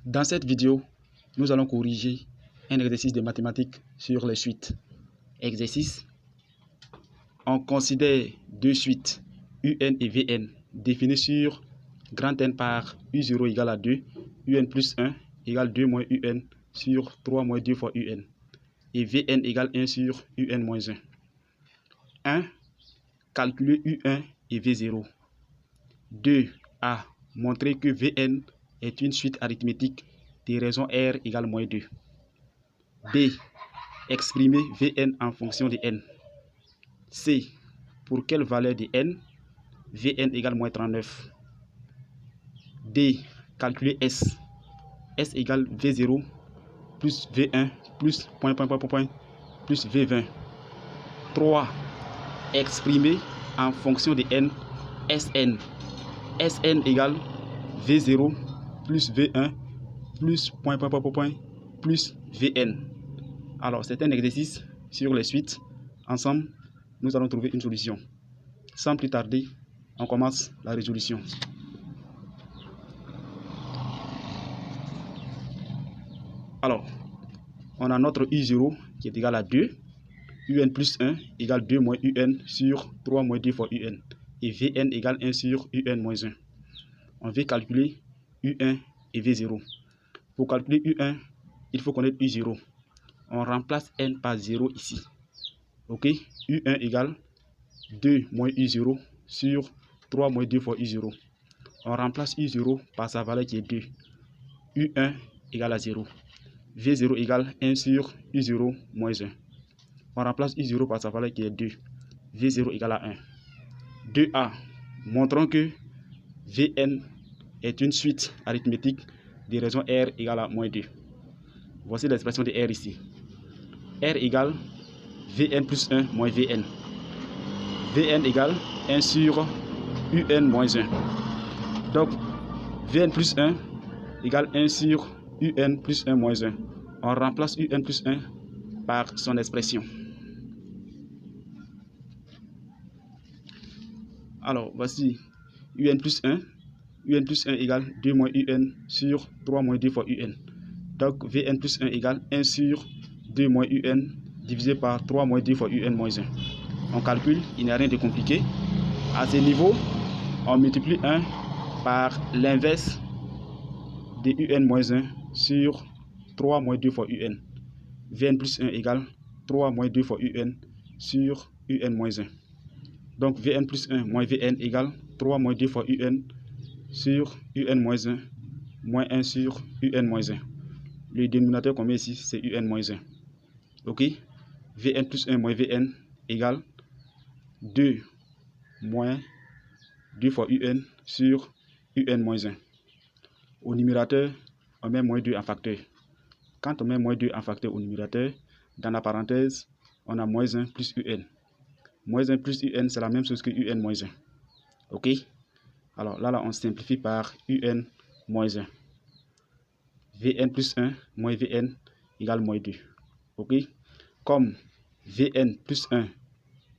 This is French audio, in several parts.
Dans cette vidéo, nous allons corriger un exercice de mathématiques sur les suites. Exercice. On considère deux suites UN et Vn définies sur grand N par U0 égale à 2, UN plus 1 égale 2 moins UN sur 3 moins 2 fois UN et Vn égale 1 sur UN moins 1. 1. Calculer U1 et V0. 2. A. Montrer que Vn est une suite arithmétique des raisons R égale moins 2. B. Exprimer Vn en fonction de n. C. Pour quelle valeur de n Vn égale moins 39. D. Calculer S. S égale V0 plus V1 plus plus V20. 3. Exprimer en fonction de n Sn. Sn égale V0 plus V1 plus plus Vn. Alors, c'est un exercice sur les suites. Ensemble, nous allons trouver une solution. Sans plus tarder, on commence la résolution. Alors, on a notre U0 qui est égal à 2. UN plus 1 égale 2 moins UN sur 3 moins 2 fois UN. Et Vn égale 1 sur UN moins 1. On veut calculer U1 et V0. Pour calculer U1, il faut connaître U0. On remplace n par 0 ici. Ok, U1 égale 2 moins U0 sur 3 moins 2 fois U0. On remplace U0 par sa valeur qui est 2. U1 égale à 0. V0 égale 1 sur U0 moins 1. On remplace U0 par sa valeur qui est 2. V0 égale à 1. 2A. Montrons que Vn est une suite arithmétique des raisons R égale à moins 2. Voici l'expression de R ici. R égale Vn plus 1 moins Vn. Vn égale 1 sur Un moins 1. Donc, Vn plus 1 égale 1 sur Un plus 1 moins 1. On remplace Un plus 1 par son expression. Alors, voici Un plus 1. Un plus 1 égale 2 moins Un sur 3 moins 2 fois Un. Donc, Vn plus 1 égale 1 sur 2 moins Un divisé par 3 moins 2 fois Un moins 1. On calcule, il n'y a rien de compliqué. À ce niveau, on multiplie 1 par l'inverse de Un moins 1 sur 3 moins 2 fois Un. Vn plus 1 égale 3 moins 2 fois Un sur Un moins 1. Donc, Vn plus 1 moins Vn égale 3 moins 2 fois Un sur Un moins 1 moins 1 sur Un moins 1. Le dénominateur qu'on met ici, c'est Un moins 1. Ok? Vn plus 1 moins Vn égale 2 moins 2 fois Un sur Un moins 1. Au numérateur, on met moins 2 en facteur. Quand on met moins 2 en facteur au numérateur, dans la parenthèse, on a moins 1 plus Un. Moins 1 plus Un, c'est la même chose que Un moins 1. Ok? Alors là, on simplifie par Un moins 1. Vn plus 1 moins Vn égale moins 2. Ok? Comme Vn plus 1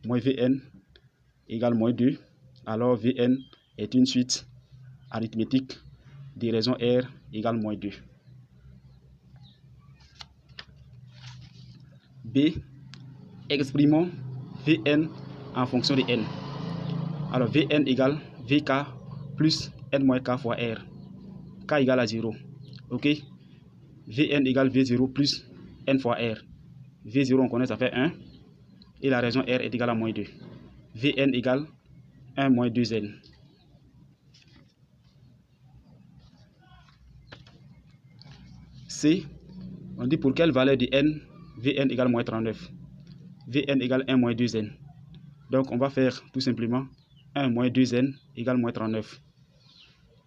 moins Vn égale moins 2, alors Vn est une suite arithmétique des raisons R égale moins 2. B. Exprimons Vn en fonction de n. Alors Vn égale Vk plus n moins k fois R. K égale à 0. Ok? Vn égale V0 plus n fois R. V0 on connaît, ça fait 1. Et la raison R est égale à moins 2. Vn égale 1 moins 2n. C. On dit pour quelle valeur de n Vn égale moins 39. Vn égale 1 moins 2n. Donc on va faire tout simplement 1 moins 2n égale moins 39.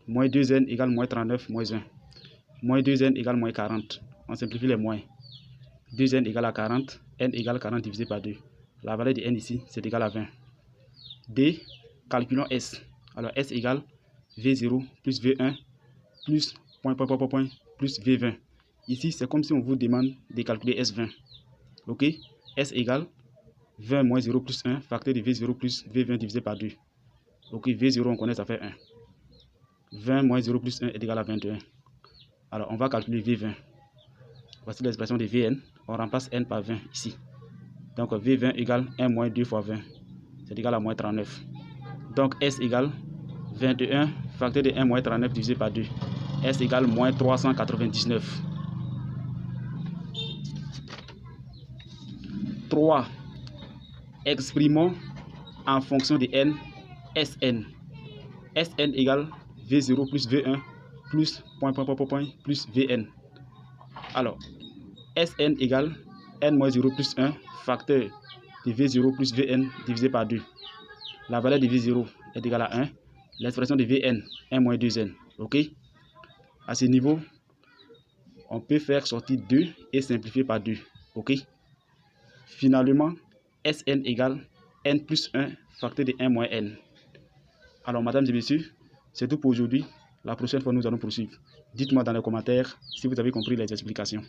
Moins 2n égale moins 39 moins 1. Moins 2n égale moins 40. On simplifie les moins. 2n égale à 40. N égale 40 divisé par 2. La valeur de n ici, c'est égal à 20. D. Calculons S. Alors S égale V0 plus V1 plus plus V20. Ici, c'est comme si on vous demande de calculer S20. Ok? S égale 20 moins 0 plus 1, facteur de V0 plus V20 divisé par 2. Ok, V0, on connaît, ça fait 1. 20 moins 0 plus 1 est égal à 21. Alors, Alors, on va calculer V20. Voici l'expression de Vn. On remplace n par 20 ici. Donc, V20 égale 1 moins 2 fois 20. C'est égal à moins 39. Donc, S égale 21 facteur de 1 moins 39 divisé par 2. S égale moins 399. 3. Exprimons en fonction de n, Sn. Sn égale V0 plus V1 plus point plus Vn. Alors, Sn égale n-0 plus 1 facteur de V0 plus Vn divisé par 2. La valeur de V0 est égale à 1. L'expression de Vn, 1 moins 2n. OK? À ce niveau, on peut faire sortir 2 et simplifier par 2. OK? Finalement, Sn égale n plus 1 facteur de 1 moins n. Alors, mesdames et messieurs, c'est tout pour aujourd'hui. La prochaine fois, nous allons poursuivre. Dites-moi dans les commentaires si vous avez compris les explications.